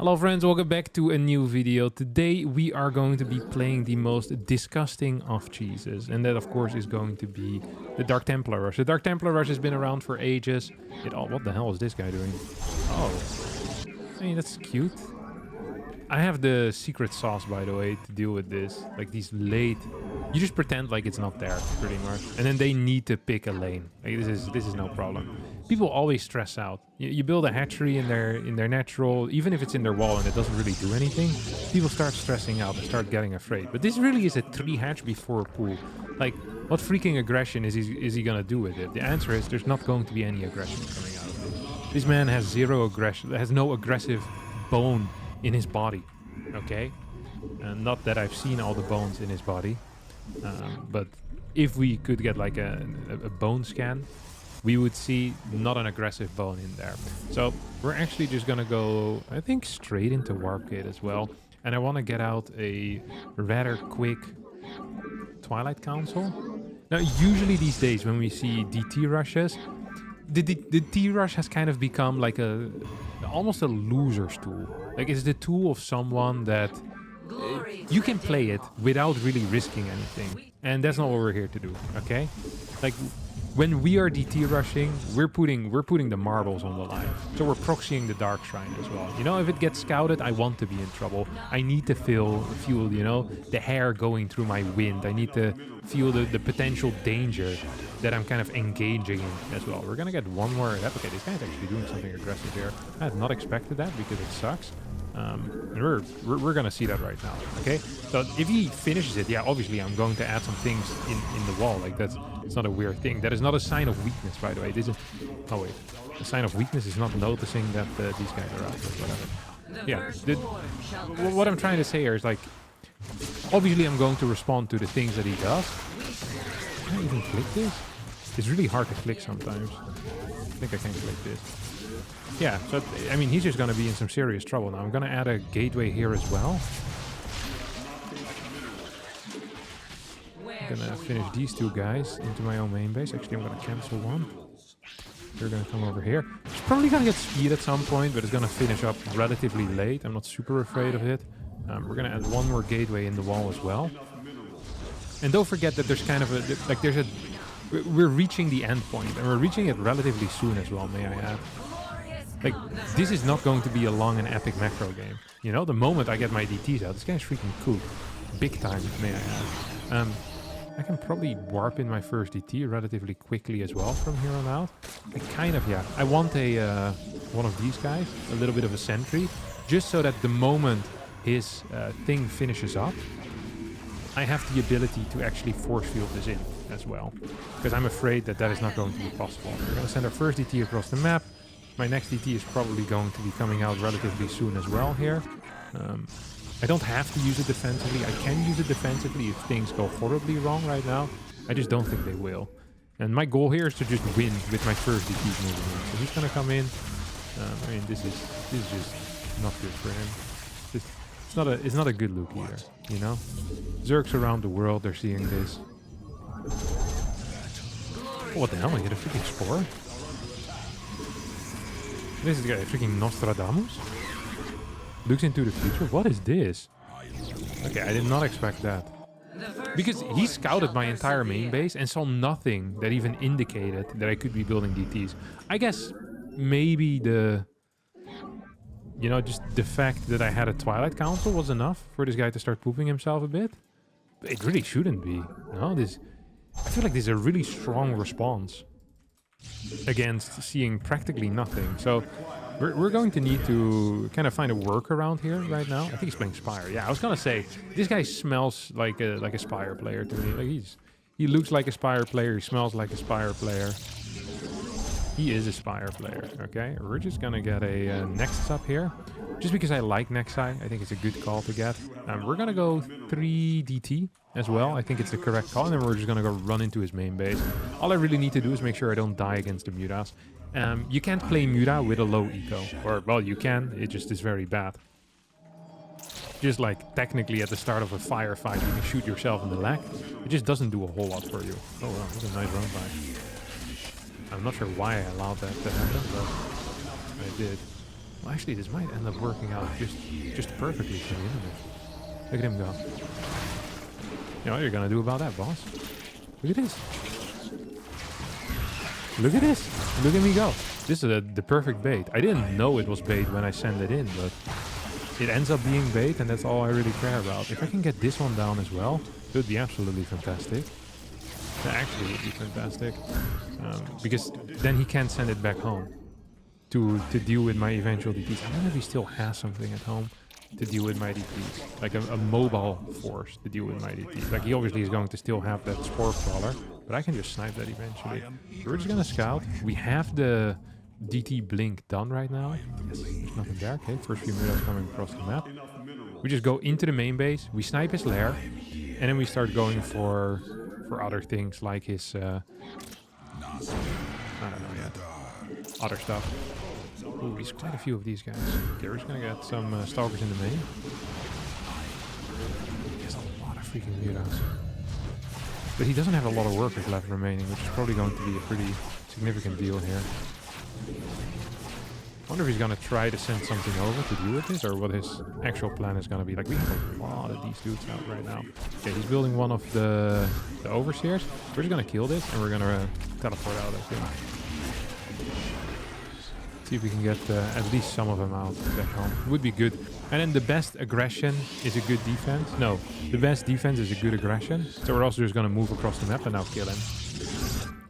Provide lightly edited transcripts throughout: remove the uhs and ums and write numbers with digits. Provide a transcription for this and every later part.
Hello friends, welcome back to a new video. Today we are going to be playing the most disgusting of cheeses, and that of course is going to be the Dark Templar Rush. The Dark Templar Rush has been around for ages. What the hell is this guy doing? Oh, I mean that's cute. I have the secret sauce, by the way, to deal with this. Like these late, you just pretend like it's not there, pretty much, and then they need to pick a lane. Like this is no problem. People always stress out. You build a hatchery in their natural, even if it's in their wall and it doesn't really do anything. People start stressing out and start getting afraid. But this really is a 3 hatch before a pool. Like, what freaking aggression is he gonna do with it? The answer is there's not going to be any aggression coming out of this. This man has zero aggression, has no aggressive bone in his body, okay? Not that I've seen all the bones in his body, but if we could get like a bone scan, we would see not an aggressive bone in there. So we're actually just gonna go, I think, straight into Warp Gate as well. And I want to get out a rather quick Twilight Council. Now, usually these days when we see DT rushes, the T rush has kind of become like almost a loser's tool. Like it's the tool of someone that you can play it without really risking anything, and that's not what we're here to do. Okay, like when we are DT rushing, we're putting the marbles on the line. So we're proxying the Dark Shrine as well. You know, if it gets scouted, I want to be in trouble. I need to feel, you know, the hair going through my wind. I need to feel the potential danger that I'm kind of engaging in as well. We're gonna get one more. Okay, this guy's actually doing something aggressive here. I had not expected that because it sucks. And we're gonna see that right now. Okay, so if he finishes it, yeah, obviously I'm going to add some things in the wall. Like it's not a weird thing. That is not a sign of weakness, by the way. This is, oh wait, a sign of weakness is not noticing that these guys are out or whatever. Yeah, what I'm trying to say here is, like, obviously I'm going to respond to the things that he does. Can I even click this? It's really hard to click sometimes. I think I can click this. Yeah, so, I mean, he's just going to be in some serious trouble now. I'm going to add a gateway here as well. I'm going to finish these two guys into my own main base. Actually, I'm going to cancel one. They're going to come over here. It's probably going to get speed at some point, but it's going to finish up relatively late. I'm not super afraid of it. We're going to add one more gateway in the wall as well. And don't forget that there's kind of a, like, we're reaching the end point, and we're reaching it relatively soon as well, may I add. Like, this is not going to be a long and epic macro game. You know, the moment I get my DTs out, this guy's freaking cool. Big time, may I add. I can probably warp in my first DT relatively quickly as well from here on out. I want a one of these guys, a little bit of a sentry, just so that the moment his thing finishes up, I have the ability to actually force field this in as well. Because I'm afraid that is not going to be possible. We're going to send our first DT across the map. My next DT is probably going to be coming out relatively soon as well here. I don't have to use it defensively. I can use it defensively if things go horribly wrong right now. I just don't think they will. And my goal here is to just win with my first DTs moving in. So he's going to come in. I mean, this is just not good for him. It's not a good look either, you know? Zergs around the world, they're seeing this. Oh, what the hell? I get a freaking spore? This is a freaking Nostradamus? Looks into the future? What is this? Okay, I did not expect that. Because he scouted my entire main base and saw nothing that even indicated that I could be building DTs. I guess maybe you know, just the fact that I had a Twilight Council was enough for this guy to start pooping himself a bit. But it really shouldn't be. No, I feel like this is a really strong response against seeing practically nothing. So we're going to need to kind of find a workaround here right now. I think he's playing Spire. Yeah, I was gonna say this guy smells like a Spire player to me. Like he looks like a Spire player. He smells like a Spire player. He is a Spire player. Okay, we're just gonna get a Nexus up here, just because I like Nexi. I think it's a good call to get. We're gonna go 3 DT as well. I think it's the correct call, and then we're just gonna go run into his main base. All I really need to do is make sure I don't die against the Mutas. You can't play Muta with a low eco, or well, you can. It just is very bad. Just like technically at the start of a firefight, you can shoot yourself in the leg. It just doesn't do a whole lot for you. Oh wow, that's a nice run by. I'm not sure why I allowed that to happen, but I did. Well, actually, this might end up working out just perfectly for me, isn't it? Look at him go. You know what you're gonna do about that, boss? Look at this. Look at this. Look at me go. This is the perfect bait. I didn't know it was bait when I sent it in, but it ends up being bait, and that's all I really care about. If I can get this one down as well, it would be absolutely fantastic. That actually would be fantastic. Because then he can't send it back home to deal with my eventual DPs. I wonder if he still has something at home to deal with my DPs. Like a mobile force to deal with my DPs. Like he obviously is going to still have that spore crawler, but I can just snipe that eventually. We're just gonna scout. We have the DT blink done right now. Yes, there's nothing there. Okay, first few minerals coming across the map. We just go into the main base, we snipe his lair, and then we start going for other things like his I don't know yet. Other stuff. Ooh, he's quite a few of these guys. Okay, we're just gonna get some stalkers in the main. He has a lot of freaking weirdos. But he doesn't have a lot of workers left remaining, which is probably going to be a pretty significant deal here. I wonder if he's gonna try to send something over to deal with this, or what his actual plan is gonna be. Like, we have a lot of these dudes out right now. Okay, he's building one of the overseers. We're just gonna kill this, and we're gonna teleport out, I think. See if we can get at least some of them out back home. It would be good. And then the best aggression is a good defense. No, the best defense is a good aggression. So we're also just gonna move across the map and now kill him.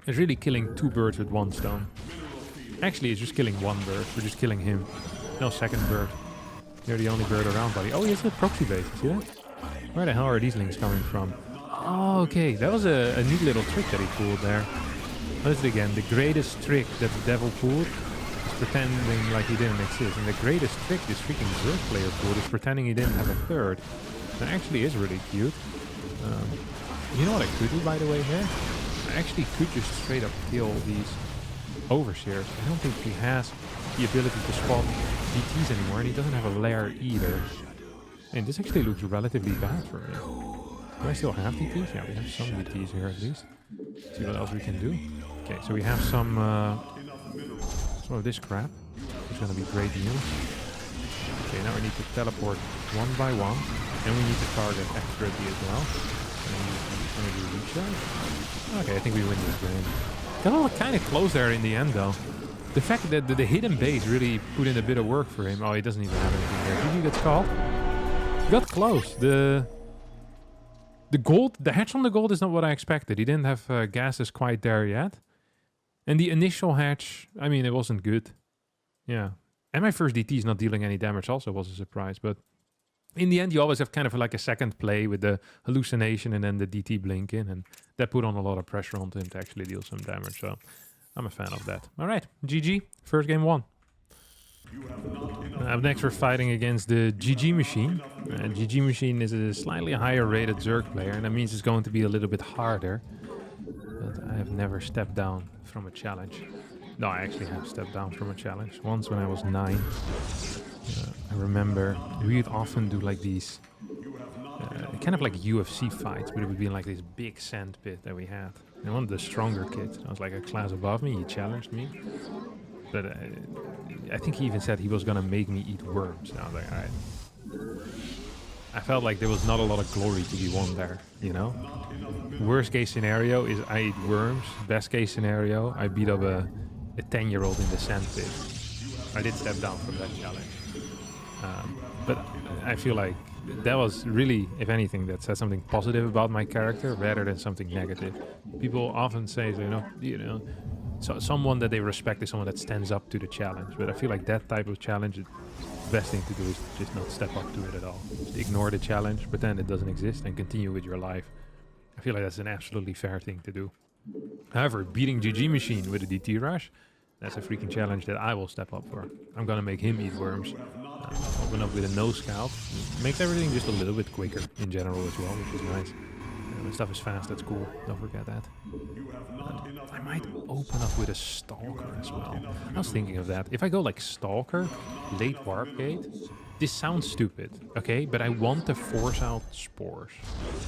It's really killing 2 birds with 1 stone. Actually, it's just killing 1 bird. We're just killing him. No second bird. You're the only bird around, buddy. Oh, he has a proxy base. See that? Where the hell are these links coming from? Oh, okay. That was a neat little trick that he pulled there. What is it again? The greatest trick that the devil pulled is pretending like he didn't exist. And the greatest trick this freaking Zerg player pulled is pretending he didn't have a third. That actually is really cute. You know what I could do, by the way, here? I actually could just straight up kill these overseers. I don't think he has the ability to spot DTs anymore, and he doesn't have a lair either. And this actually looks relatively bad for me. Do I still have DTs? Yeah, we have some DTs here at least. Let's see what else we can do. Okay, so we have some of this crap. It's gonna be great news. Okay, now we need to teleport one by one, and we need to target accurately as well. And we recharge. Okay, I think we win this game. Got all kind of close there in the end, though. The fact that the hidden base really put in a bit of work for him. Oh, he doesn't even have anything there. GG gets called. Got close. The gold, the hatch on the gold is not what I expected. He didn't have gases quite there yet. And the initial hatch, I mean, it wasn't good. Yeah. And my first DT is not dealing any damage also was a surprise. But in the end, you always have kind of like a second play with the hallucination and then the DT blink in. And that put on a lot of pressure onto him to actually deal some damage. So I'm a fan of that. All right. GG. First game won. Up next, we're fighting against the GG Machine. GG Machine is a slightly higher rated Zerg player. And that means it's going to be a little bit harder. But I have never stepped down from a challenge. No, I actually have stepped down from a challenge. Once when I was 9. I remember we would often do like these kind of like UFC fights, but it would be in like this big sand pit that we had. And one of the stronger kids, I was like a class above me, he challenged me. But I think he even said he was gonna make me eat worms. And I was like, alright. I felt like there was not a lot of glory to be won there, you know? Worst case scenario is I eat worms. Best case scenario, I beat up a 10-year-old in the sand pit. I did step down from that challenge. But I feel like that was really, if anything, that says something positive about my character rather than something negative. People often say, so someone that they respect is someone that stands up to the challenge. But I feel like that type of challenge, the best thing to do is just not step up to it at all. Just ignore the challenge, pretend it doesn't exist, and continue with your life. I feel like that's an absolutely fair thing to do. However, beating GG Machine with a DT rush, that's a freaking challenge that I will step up for. I'm gonna make him eat worms. Open up with a no scout. Makes everything just a little bit quicker in general as well, which is nice. My stuff is fast, that's cool. Don't forget that. I might open up with a Stalker as well. I was thinking of that. If I go like Stalker, late Warp Gate, this sounds stupid, okay? But I want to force out spores.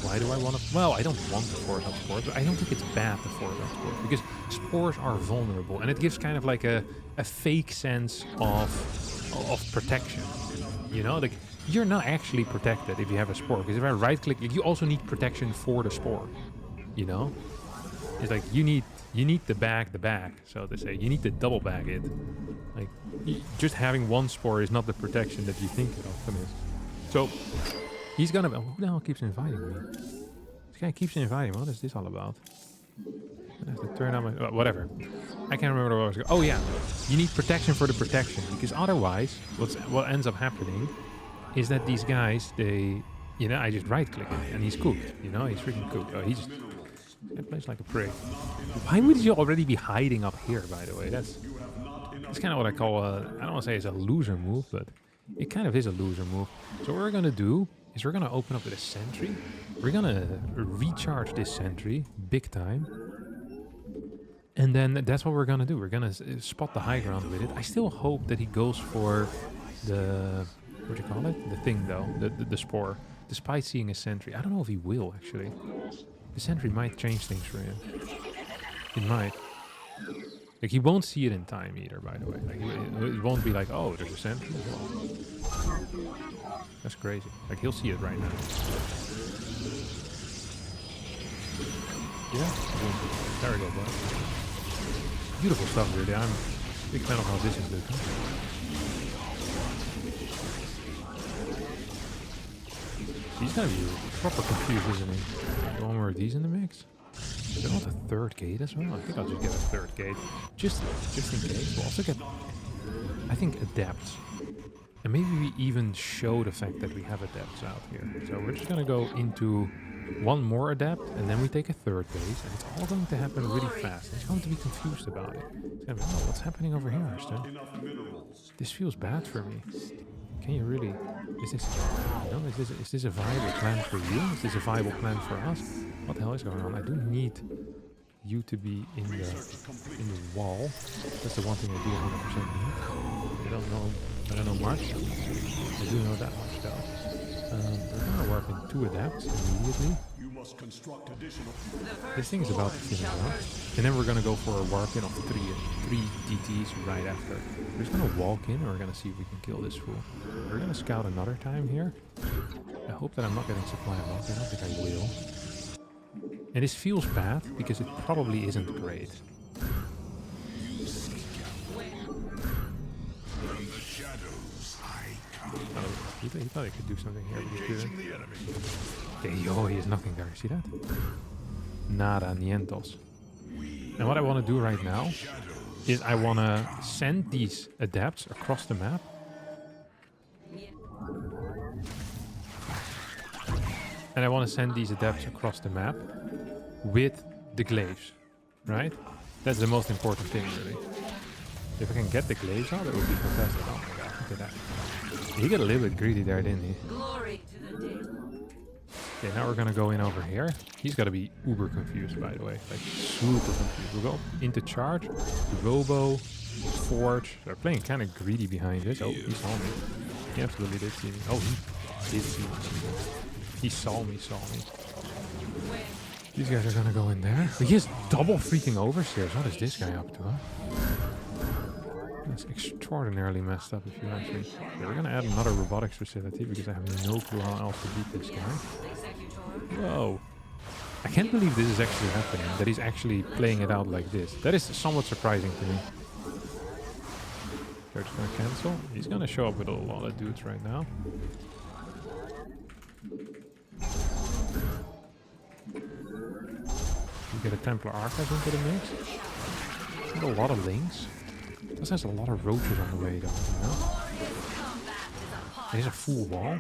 Why do I want to? Well, I don't want to force out spores, but I don't think it's bad to force out spores because spores are vulnerable and it gives kind of like a fake sense of of protection. You know, like you're not actually protected if you have a spore. Because if I right click, like, you also need protection for the spore. You know, it's like you need the bag, so to say. You need to double bag it. Like just having one spore is not the protection that you think it often is. So he's gonna. Who the hell keeps inviting me? This guy keeps inviting me. What is this all about? I have to turn on my... whatever. I can't remember what I was going... Oh, yeah. You need protection for the protection. Because otherwise, what ends up happening is that these guys, they... You know, I just right-click it and he's cooked. You know, he's freaking cooked. Oh, he plays like a prick. Why would you already be hiding up here, by the way? That's kind of what I call a... I don't want to say it's a loser move, but it kind of is a loser move. So what we're going to do is we're going to open up with a sentry. We're going to recharge this sentry big time. And then that's what we're gonna do. We're gonna spot the high ground with it. I still hope that he goes for the... What do you call it? The thing, though. The spore. Despite seeing a sentry. I don't know if he will, actually. The sentry might change things for him. It might. Like, he won't see it in time either, by the way. Like, it won't be like, oh, there's a sentry as well. That's crazy. Like, he'll see it right now. Yeah? There we go, bud. Beautiful stuff, really. I'm a big fan of how this is looking. He's gonna be proper confused, isn't he? One more of these in the mix. Is there not a third gate as well? I think I'll just get a third gate. Just in case. We'll also get, I think, adepts. And maybe we even show the fact that we have adepts out here. So we're just gonna go into one more adept, and then we take a third base, and it's all going to happen really fast. He's going to be confused about it. He's going to be, oh, what's happening over here, Harstem? This feels bad for me. Can you really... Is this a viable plan for you? Is this a viable plan for us? What the hell is going on? I do need you to be in the wall. That's the one thing I do 100% need. I don't know much. I do know that much, though. We're gonna warp in 2 adapts immediately. This thing is about to finish up. And then we're gonna go for a warp in of 3 DTs right after. We're just gonna walk in and we're gonna see if we can kill this fool. We're gonna scout another time here. I hope that I'm not getting supply loss. I don't think I will. And this feels bad because it probably isn't great. He thought he could do something here, but he didn't. Okay, yo, he has nothing there. See that? Nada, nientos. And what I want to do right now is I want to send these adepts across the map. And I want to send these adepts across the map with the glaives, right? That's the most important thing, really. If I can get the glaives out, it would be fantastic. Oh my god, look at that. He got a little bit greedy there, didn't he? Okay, now we're gonna go in over here. He's gotta be uber confused, by the way. Like, super confused. We'll go into charge, robo, forge. They're playing kind of greedy behind this. Oh, he saw me. He absolutely did see me. Oh, he did see me. He saw me. These guys are gonna go in there. He has double freaking oversteers. What is this guy up to, huh? That's extraordinarily messed up, if you ask me. Yeah, we're gonna add another robotics facility because I have no clue how else to beat this guy. Whoa. I can't believe this is actually happening, that he's actually playing it out like this. That is somewhat surprising to me. They're just gonna cancel. He's gonna show up with a lot of dudes right now. You get a Templar Archive into the mix. Got a lot of links. This has a lot of roaches on the way, though, you know? There's a full wall.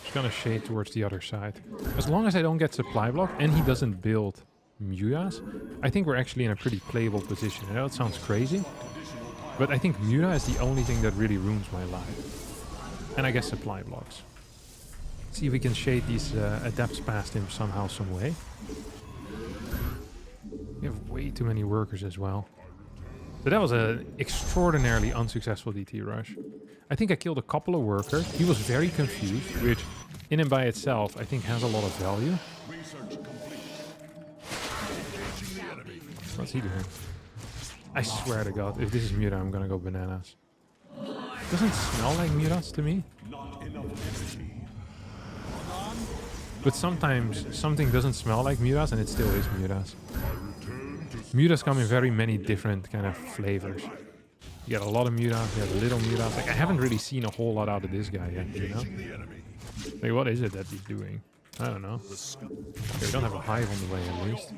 Just gonna shade towards the other side. As long as I don't get supply block and he doesn't build Muras, I think we're actually in a pretty playable position. I know it sounds crazy, but I think Mura is the only thing that really ruins my life. And I guess supply blocks. See if we can shade these adepts past him somehow, some way. We have way too many workers as well. So that was an extraordinarily unsuccessful DT rush. I think I killed a couple of workers. He was very confused, which in and by itself I think has a lot of value. What's he doing? I swear to God, if this is Muta, I'm gonna go bananas. Doesn't smell like Mutas to me. But sometimes something doesn't smell like Mutas and it still is Mutas. Mutas come in very many different kind of flavors. You get a lot of Mutas, you have little Mutas. Like, I haven't really seen a whole lot out of this guy yet, you know? Like, what is it that he's doing? I don't know. Okay, we don't have a hive on the way at least.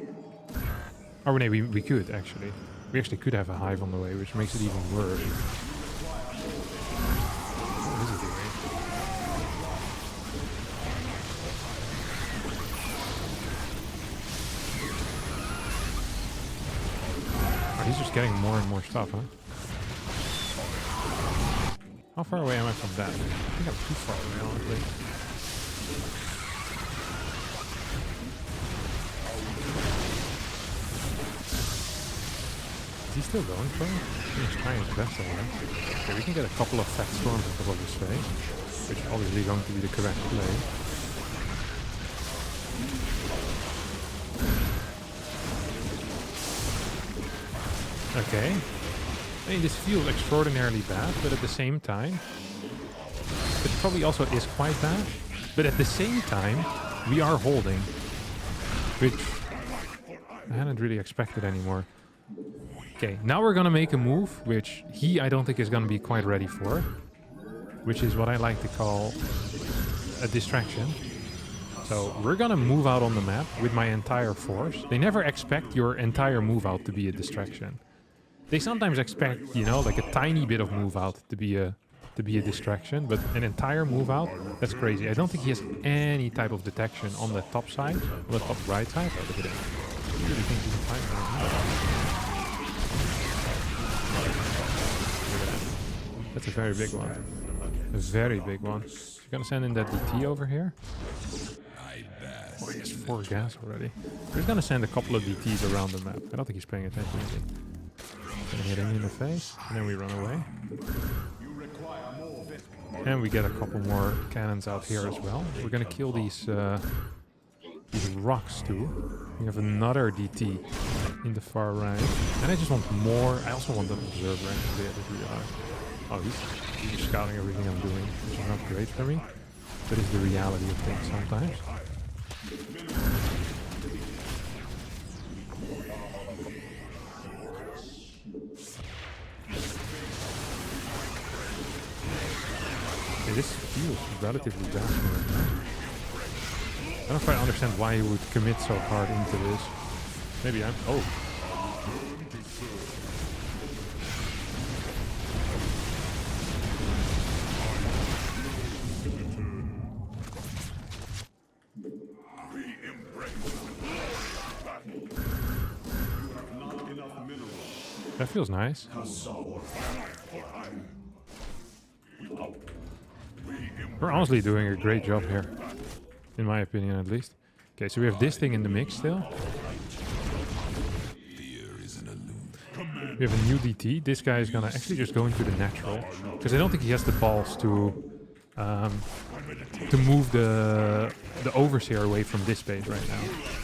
Oh, no, we could actually. We actually could have a hive on the way, which makes it even worse. What is he doing? Oh, he's just getting more and more stuff, huh? How far away am I from that? I think I'm too far away, honestly. Is he still going for it? He's trying his best over there. Okay, we can get a couple of fat storms on top of his face, which is obviously going to be the correct play. Okay. I mean, this feels extraordinarily bad, but at the same time, it probably also is quite bad. But at the same time, we are holding, which I hadn't really expected anymore. Okay, now we're gonna make a move, which I don't think is gonna be quite ready for, which is what I like to call a distraction. So we're gonna move out on the map with my entire force. They never expect your entire move out to be a distraction. They sometimes expect, you know, like a tiny bit of move out to be a distraction, but an entire move out, that's crazy. I don't think he has any type of detection on the top side, on the top right side. Oh, look at it. I really think he can find that. That's a very big one. A very big one. You're gonna send in that DT over here. Oh, he has 4 gas already. We're just gonna send a couple of DTs around the map. I don't think he's paying attention, is he? Gonna hit him in the face, and then we run away. And we get a couple more cannons out here as well. We're gonna kill these rocks too. We have another DT in the far right. And I just want more. I also want that observer actually, I just realized. Oh, he's just scouting everything I'm doing, which is not great for me. That is the reality of things sometimes. Okay, this feels relatively bad. I don't quite understand why you would commit so hard into this. Maybe I'm... Oh. That feels nice. We're honestly doing a great job here. In my opinion, at least. Okay, so we have this thing in the mix still. We have a new DT. This guy is gonna actually just go into the natural. Because I don't think he has the balls to move the overseer away from this base right now.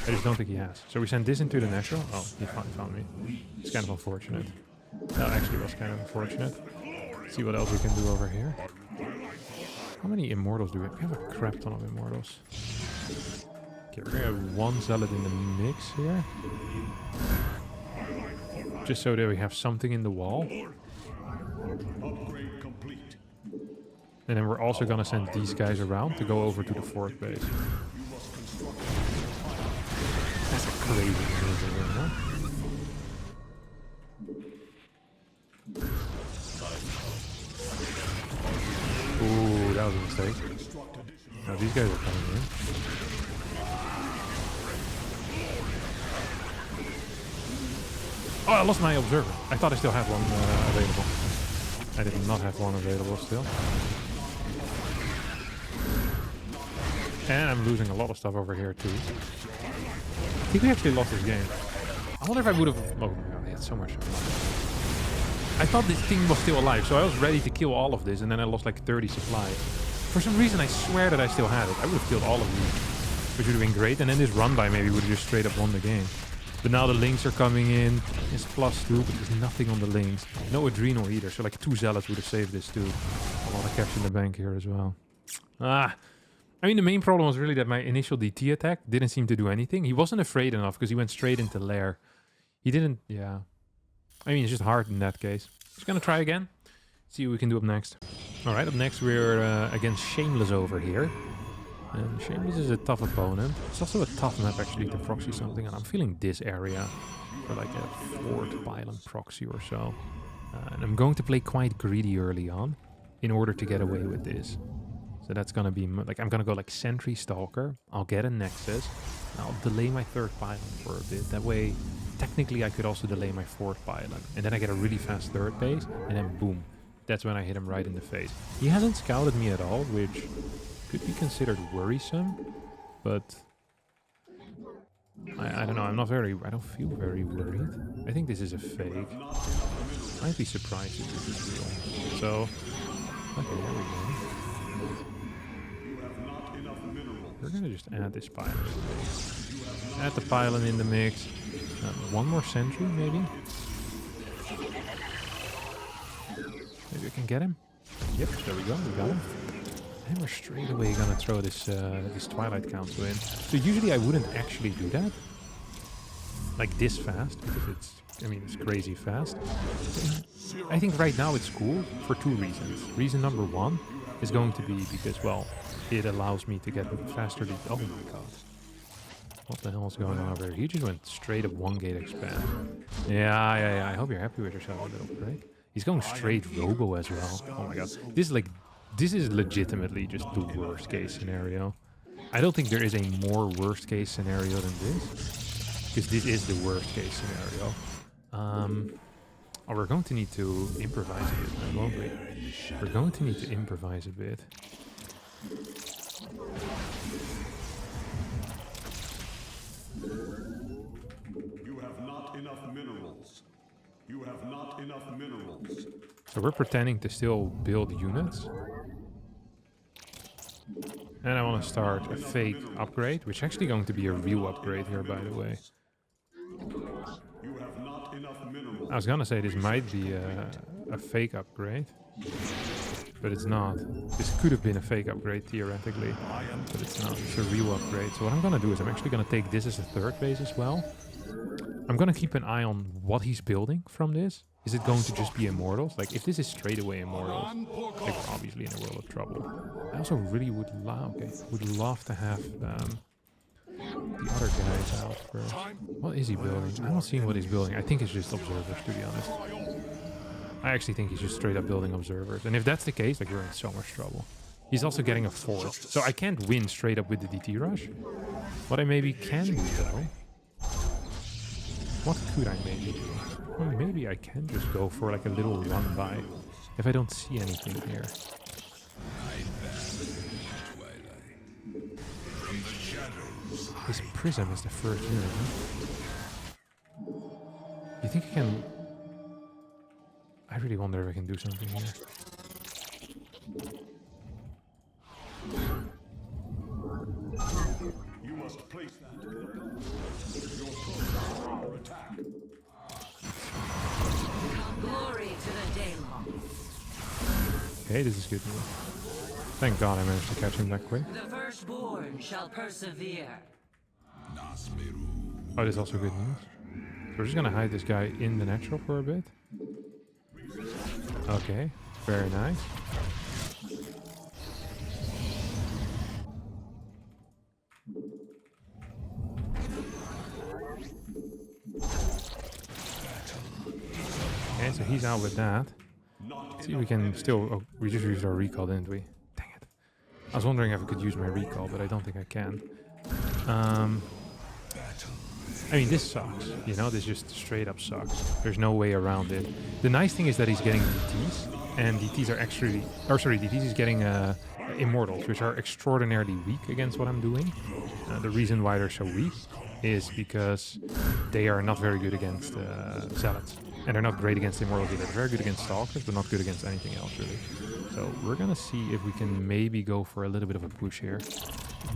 I just don't think he has. So we send this into the natural. Oh, he found me. It's kind of unfortunate. That actually was kind of unfortunate. Let's see what else we can do over here. How many immortals do we have? We have a crap ton of immortals. Okay, we're gonna have 1 zealot in the mix here. Just so that we have something in the wall. And then we're also gonna send these guys around to go over to the 4th base. That's a crazy maneuver, huh? Ooh, that was a mistake. Now these guys are coming in. Oh, I lost my observer. I thought I still had one available. I did not have one available still. And I'm losing a lot of stuff over here too. I think we actually lost this game. I wonder if I would have... Oh my god, he had so much. I thought this thing was still alive, so I was ready to kill all of this, and then I lost like 30 supply. For some reason, I swear that I still had it. I would have killed all of these, which would have been great, and then this run by maybe would have just straight up won the game. But now the links are coming in. It's +2, but there's nothing on the links. No adrenal either, so like 2 zealots would have saved this too. A lot of cash in the bank here as well. I mean, the main problem was really that my initial DT attack didn't seem to do anything. He wasn't afraid enough because he went straight into lair. He didn't, yeah. I mean, it's just hard in that case. Just gonna try again. See what we can do up next. Alright, up next we're against Shameless over here. And Shameless is a tough opponent. It's also a tough map actually to proxy something, and I'm feeling this area for like a 4th pylon proxy or so. And I'm going to play quite greedy early on in order to get away with this. So that's gonna be like, I'm gonna go like Sentry Stalker. I'll get a Nexus. And I'll delay my 3rd pylon for a bit. That way, technically I could also delay my 4th pylon. And then I get a really fast 3rd base, and then boom. That's when I hit him right in the face. He hasn't scouted me at all, which could be considered worrisome, but I don't know, I don't feel very worried. I think this is a fake. I'd be surprised if this is real. So, okay, there we go. We're gonna just add this pylon. Add the pylon in the mix. One more sentry, maybe? Maybe I can get him? Yep, there we go, we got him. And we're straight away gonna throw this this Twilight Council in. So usually I wouldn't actually do that. Like this fast, because it's, I mean, it's crazy fast. I think right now it's cool for 2 reasons. Reason number 1 is going to be because, well, it allows me to get faster to... Oh my god. What the hell is going on over here? He just went straight up 1 gate expand. Yeah. I hope you're happy with yourself a little break. He's going straight Robo as well. Oh my god. This is legitimately just the worst case scenario. I don't think there is a more worst case scenario than this. Because this is the worst case scenario. Oh, we're going to need to improvise a bit, won't we? We're going to need to improvise a bit. You have not enough minerals. You have not enough minerals. So we're pretending to still build units. And I want to start a fake upgrade, which is actually going to be a real upgrade here, by the way. You have not enough minerals. I was gonna say this might be a fake upgrade, but it's not. This could have been a fake upgrade theoretically, but it's not. It's a real upgrade. So what I'm gonna do is I'm actually gonna take this as a 3rd base as well. I'm gonna keep an eye on what he's building from this. Is it going to just be Immortals? Like, if this is straight away Immortals, like, we're obviously in a world of trouble. I also really would love to have the other guys out first. What is he building? I'm not seeing what he's building. I think it's just observers, to be honest. I actually think he's just straight up building observers. And if that's the case, like, we're in so much trouble. He's also getting a forge. So I can't win straight up with the DT rush. What I maybe can do, though... What could I maybe do? Well, maybe I can just go for like a little run by if I don't see anything here. His prism is the 1st unit, huh? You think I can... I really wonder if I can do something here. You must place that. Your Protoss are under attack. Glory to the Daylong. Okay, this is good news. Thank God I managed to catch him that quick. The firstborn shall persevere. Oh, this is also good news. So we're just gonna hide this guy in the natural for a bit. Okay, very nice. Okay, so he's out with that. Let's see if we can still... Oh, we just used our recall, didn't we? Dang it. I was wondering if I could use my recall, but I don't think I can. I mean, this sucks. You know, this just straight up sucks. There's no way around it. The nice thing is that he's getting DTs, and DTs are actually... Or sorry, DTs is getting Immortals, which are extraordinarily weak against what I'm doing. The reason why they're so weak is because they are not very good against Zealots. And they're not great against Immortals either. They're very good against Stalkers, but not good against anything else, really. So we're gonna see if we can maybe go for a little bit of a push here.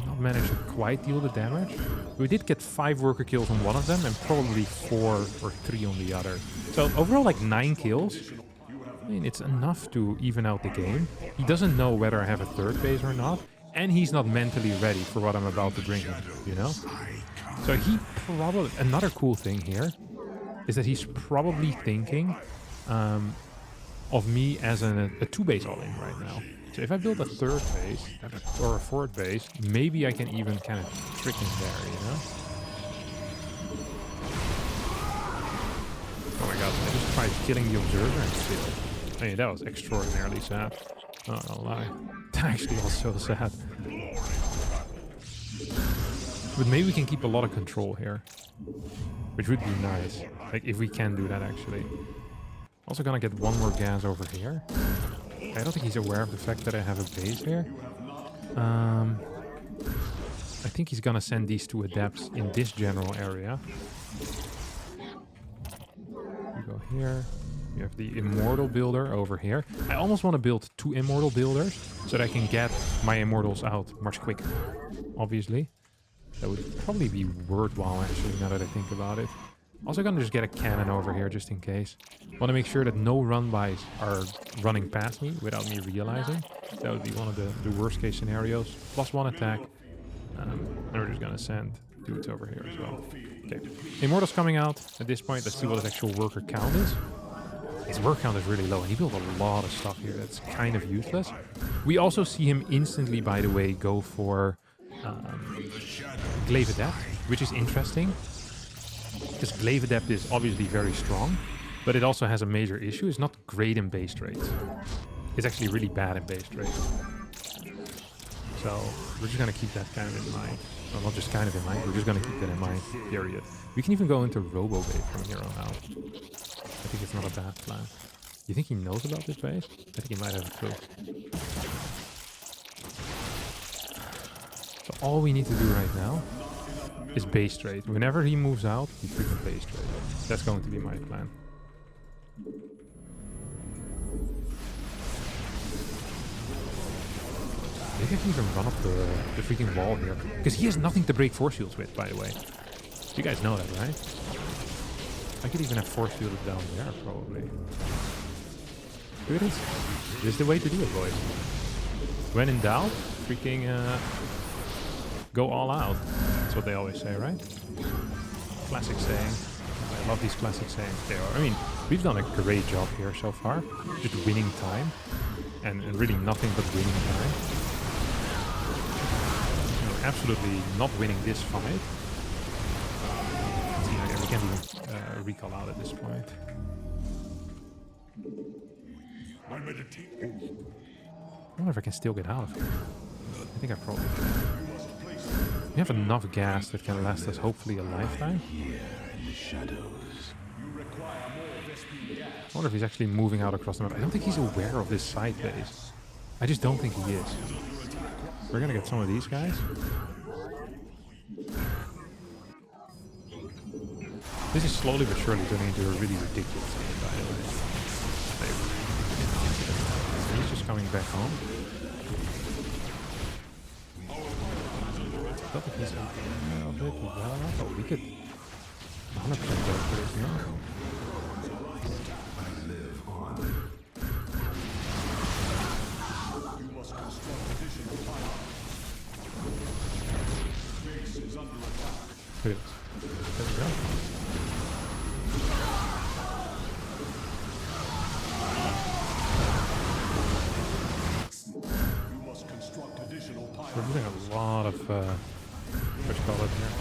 not managed to quite deal the damage. We did get 5 worker kills on one of them and probably 4 or 3 on the other. So overall like 9 kills. I mean, it's enough to even out the game. He doesn't know whether I have a third base or not. And he's not mentally ready for what I'm about to bring him, you know? So he probably... Another cool thing here is that he's probably thinking of me as a 2-base all-in right now. So if I build a third base or a fourth base, maybe I can even kind of trick him there, you know? Oh my god, I just tried killing the observer and failed. I mean, that was extraordinarily sad. Oh, I'll lie. That actually was so sad. But maybe we can keep a lot of control here. Which would be nice. Like, if we can do that, actually. Also gonna get one more gas over here. I don't think he's aware of the fact that I have a base here. I think he's gonna send these 2 adepts in this general area. We go here. We have the immortal builder over here. I almost want to build 2 immortal builders so that I can get my immortals out much quicker. Obviously. That would probably be worthwhile, actually, now that I think about it. Also gonna just get a cannon over here just in case. Want to make sure that no run-bys are running past me without me realizing. That would be one of the worst case scenarios. +1 attack. And we're just gonna send dudes over here as well. Okay. Immortals coming out. At this point, let's see what his actual worker count is. His work count is really low, and he built a lot of stuff here that's kind of useless. We also see him instantly, by the way, go for Glaive Adept, which is interesting. Because Glaive Adept is obviously very strong, but it also has a major issue. It's not great in base trades. It's actually really bad in base trades. So we're just going to keep that kind of in mind. Well, not just kind of in mind, we're just going to keep that in mind, period. We can even go into Robo Bait from here on out. I think it's not a bad plan. You think he knows about this base? I think he might have a clue. So all we need to do right now is base trade. Whenever he moves out, we freaking base trade. That's going to be my plan. Maybe I can even run up the freaking wall here. Because he has nothing to break force fields with, by the way. You guys know that, right? I could even have force fielded down there, probably. Look at this. This is the way to do it, boys. When in doubt, freaking go all out. That's what they always say, right? Classic saying. I love these classic sayings. They are. I mean, we've done a great job here so far. Just winning time. And really nothing but winning time. You know, absolutely not winning this fight. We can't even recall out at this point. I wonder if I can still get out of here. I think I probably can. We have enough gas that can last us hopefully a lifetime. I wonder if he's actually moving out across the map. I don't think he's aware of this side base. I just don't think he is. We're gonna get some of these guys. This is slowly but surely turning into a really ridiculous game, by the way. He's just coming back home. I don't think he's aware of it well enough, but we could 100% go for this now. Look at this. There we go. We're doing a lot of, what you call it here?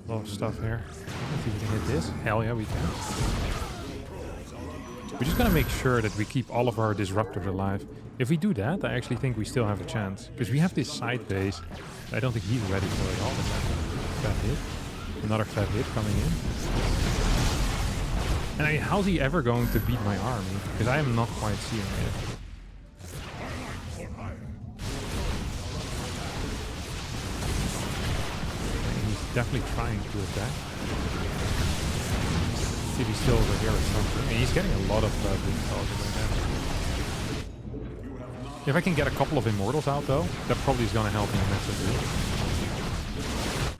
A lot of stuff here. I don't know if we can hit this. Hell yeah, we can. We just gotta make sure that we keep all of our disruptors alive. If we do that, I actually think we still have a chance. Because we have this side base. I don't think he's ready for it all. Fat hit. Another fat hit coming in. And how's he ever going to beat my army? Because I am not quite seeing it. Definitely trying to attack. See if he's still over here or something. And he's getting a lot of good calls right now. If I can get a couple of immortals out though, that probably is gonna help me immensely.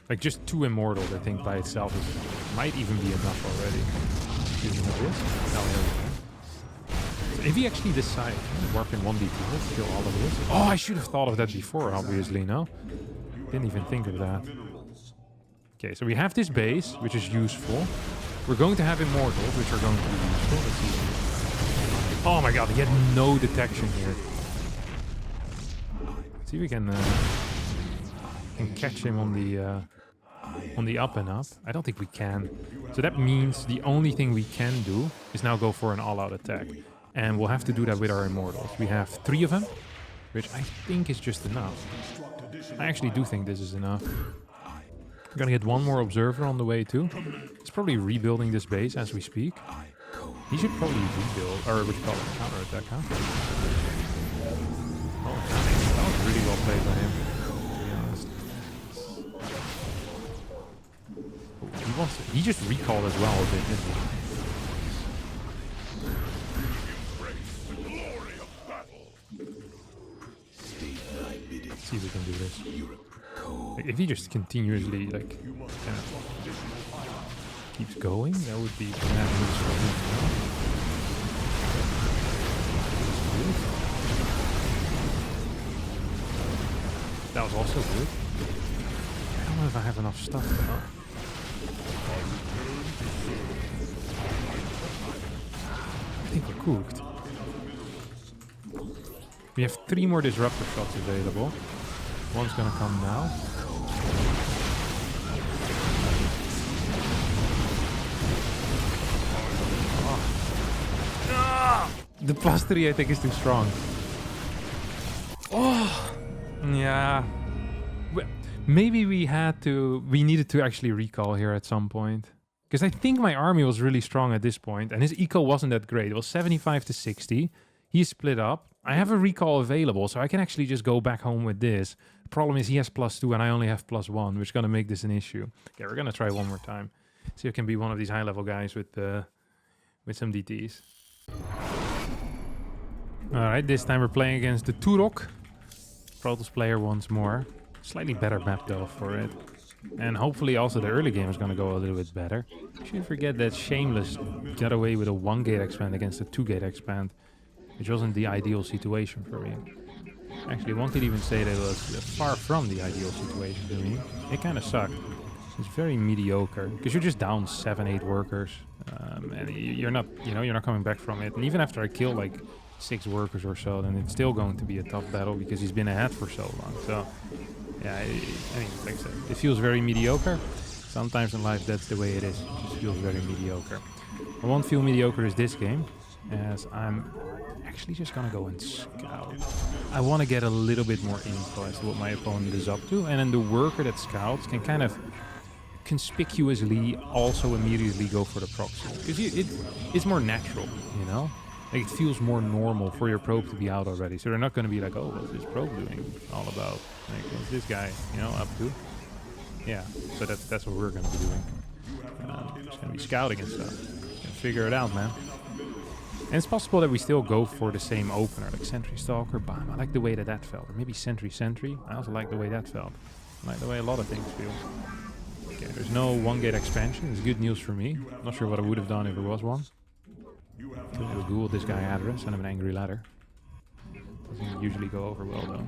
Like just 2 immortals, I think by itself might even be enough already. Using this. Oh, here we go. So if he actually decides to warp in 1d2, let's kill all of this. Oh, I should have thought of that before, obviously, no? Didn't even think of that. Okay, so we have this base, which is useful. We're going to have immortals, which are going to be useful. Let's see. Oh my god, he had no detection here. Let's see if we can catch him on the up and up. I don't think we can. So that means the only thing we can do is now go for an all-out attack. And we'll have to do that with our immortals. We have 3 of them, which I think is just enough. I actually do think this is enough. I'm gonna get 1 more observer on the way too. He's probably rebuilding this base as we speak. He should probably rebuild, or what you call it, counter-attack, huh? Oh, that was really well played by him, to be honest. He just recalled as well a bit, didn't he? Let's see if we can do this. Like, if he just continuously like kind of keeps going, that would be bad news for him. That was also good. I don't know if I have enough stuff though. I think we're cooked. We have 3 more disruptor shots available. One's gonna come now. Oh. Ah! The +3 I think is too strong. Oh! Yeah. Maybe we needed to actually recall here at some point. Because I think my army was really strong at this point, and his eco wasn't that great. It was 75 to 60. He's split up. I have a recall available, so I can actually just go back home with this. The problem is he has +2 and I only have +1, which is going to make this an issue. Okay, we're going to try one more time. See if I can be one of these high-level guys with some DTs. Alright, this time we're playing against the Turok. Protoss player once more. Slightly better map though for it. And hopefully also the early game is going to go a little bit better. Shouldn't forget that Shameless got away with a 1-gate expand against a 2-gate expand, which wasn't the ideal situation for me. Actually, one could even say that it was far from the ideal situation to me. It kind of sucked. It's very mediocre because you're just down 7-8 workers, and you're not coming back from it. And even after I kill like 6 workers or so, then it's still going to be a tough battle because he's been ahead for so long. So yeah, I mean, like I said, it feels very mediocre. Sometimes in life that's the way it is. It just feels very mediocre. I won't feel mediocre as this game, as I'm actually just gonna go and scout. I want to get a little bit more info as to what my opponent is up to, and then the worker that scouts can kind of conspicuously also immediately go for the proxy, because it's more natural, you know. Like, it feels more normal for your probe to be out already, so they're not going to be like, oh, what's this probe doing all about? Like, what's this guy, you know, up to? Yeah, so that's what we're going to be doing. Just going to be scouting and stuff. Figure it out, man. And it's possible that we still go for the same opener, like Sentry Stalker, bam. I like the way that felt. Or maybe Sentry. I also like the way that felt. I like the way a lot of things feel. Okay, there's no 1-gate expansion. It's good news for me. Not sure what I would have done if there was one. We'll Google this guy address, send him an angry letter. Doesn't usually go over well though.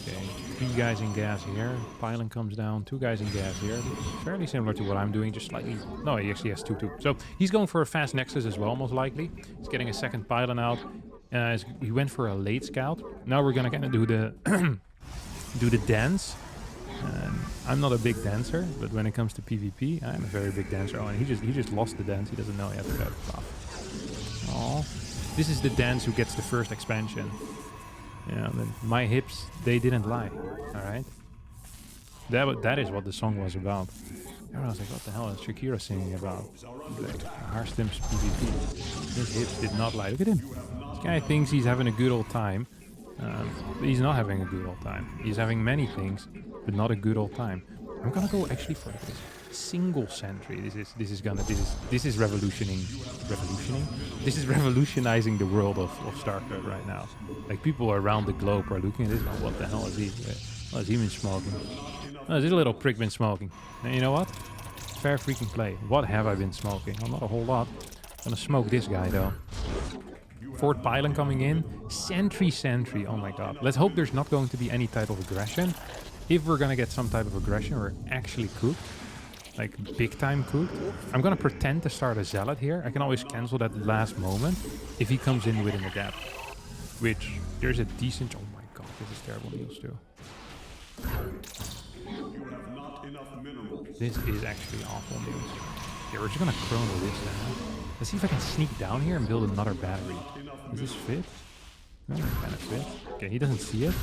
Okay, 3 guys in gas here. Pylon comes down, 2 guys in gas here. Fairly similar to what I'm doing, just slightly... No, he actually has 2 too. So he's going for a fast nexus as well, most likely. He's getting a 2nd pylon out. He went for a late scout. Now we're gonna kind of do the do the dance. I'm not a big dancer, but when it comes to PvP, I'm a very big dancer. Oh, and he just lost the dance. He doesn't know yet about it. Oh, this is the dance who gets the first expansion. Yeah, my hips, they didn't lie. All right, that is what the song was about. And I was like, what the hell is Shakira singing about? Like, Harstem's PvP. His hips did not lie. Look at him. This guy thinks he's having a good old time. But he's not having a good old time. He's having many things, but not a good old time. I'm gonna go actually for this single sentry. This is revolutioning revolutioning. This is revolutionizing the world of StarCraft right now. Like, people around the globe are looking at this. Oh, what the hell is he? What has he been smoking? Oh, this little prick been smoking. And you know what? Fair freaking play. What have I been smoking? Well, not a whole lot. Gonna smoke this guy though. Fourth pylon coming in. Sentry. Oh my god. Let's hope there's not going to be any type of aggression. If we're gonna get some type of aggression, we're actually cooked. Like, big time cooked. I'm gonna pretend to start a zealot here. I can always cancel that last moment if he comes in within the gap. Which, there's a decent... Oh my god, this is terrible news too. This is actually awful news. Yeah, we're just gonna chrono this then. Let's see if I can sneak down here and build another battery. Does this fit? No, it kind of fit. Okay, he doesn't see it.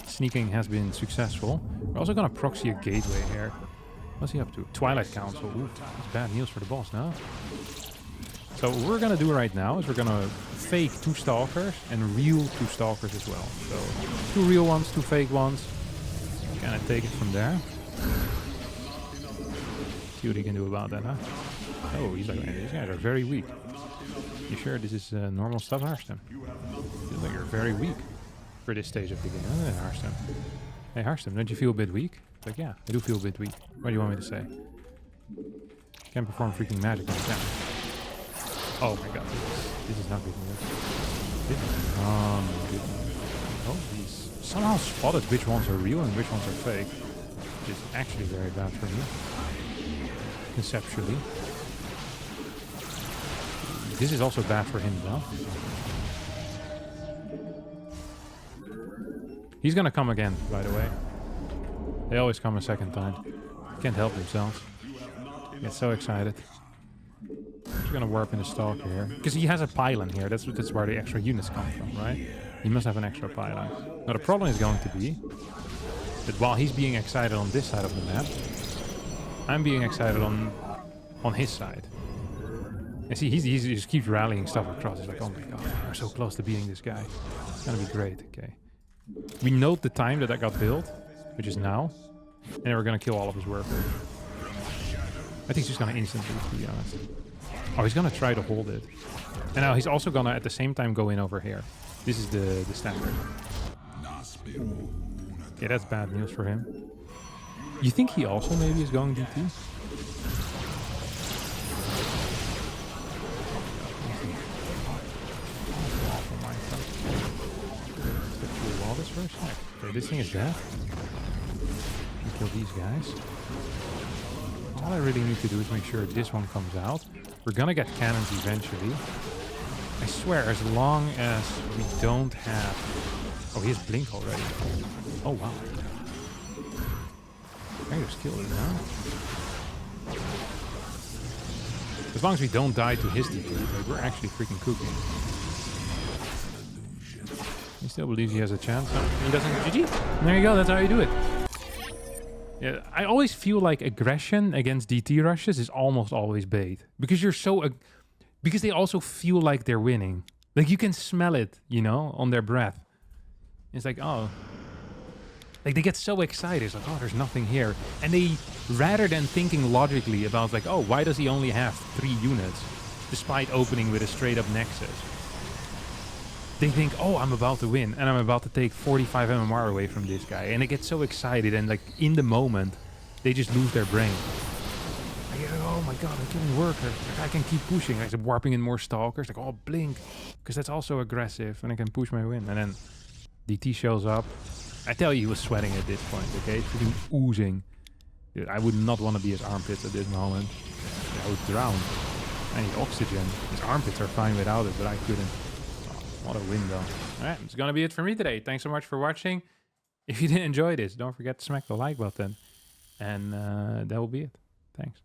Sneaking has been successful. We're also gonna proxy a gateway here. What's he up to? Twilight Council. Ooh, that's bad news for the boss, no? So what we're gonna do right now is we're gonna fake 2 stalkers and real 2 stalkers as well. So 2 real ones, 2 fake ones. Gonna take it from there. See what he can do about that, huh? Oh, he's like, these guys are very weak. You sure this is normal stuff, Harstem? Feels like you're very weak for this stage of the game. Oh, Harstem. Hey, Harstem, don't you feel a bit weak? It's like, yeah, I do feel a bit weak. What do you want me to say? Can't perform freaking magic on the camera. Oh my god, this is not good news. This is not good news. Oh, he's somehow spotted which ones are real and which ones are fake. Which is actually very bad for me. Conceptually. This is also bad for him though. He's gonna come again, by the way. They always come a second time. Can't help themselves. Get so excited. He's gonna warp in the stalker here. Because he has a pylon here. That's where the extra units come from, right? He must have an extra pylon. Now the problem is going to be that while he's being excited on this side of the map, I'm being excited on his side. And see, he just keeps rallying stuff across. He's like, oh my god, we're so close to beating this guy. It's gonna be great, okay. We note the time that got built, which is now. And then we're gonna kill all of his workers. I think he's just gonna instantly, to be honest. Oh, he's gonna try to hold it. And now he's also gonna, at the same time, go in over here. This is the standard. Yeah, that's bad news for him. You think he also maybe is going DT? Okay, this thing is dead. Kill these guys. All I really need to do is make sure this one comes out. We're gonna get cannons eventually. I swear, as long as we don't have... Oh, he has blink already. Oh, wow. I just killed it now. As long as we don't die to his DP, like, we're actually freaking cooking. He still believes he has a chance. No, he doesn't. GG. There you go. That's how you do it. Yeah, I always feel like aggression against DT rushes is almost always bait. Because you're so... because they also feel like they're winning. Like, you can smell it, you know, on their breath. It's like, oh... Like, they get so excited. It's like, oh, there's nothing here. And they, rather than thinking logically about, like, oh, why does he only have 3 units? Despite opening with a straight-up Nexus. They think, oh, I'm about to win, and I'm about to take 45 MMR away from this guy. And they get so excited, and like, in the moment, they just lose their brain. Like, oh my god, I'm killing workers. Like, I can keep pushing. Like, I'm warping in more stalkers. Like, oh, blink. Because that's also aggressive, and I can push my win. And then DT shows up. I tell you, he was sweating at this point, okay? Freaking oozing. Dude, I would not want to be his armpits at this moment. I would drown. I need oxygen. His armpits are fine without it, but I couldn't. What a win, though. Alright, it's gonna be it for me today. Thanks so much for watching. If you did enjoy this, don't forget to smack the like button. And that will be it. Thanks.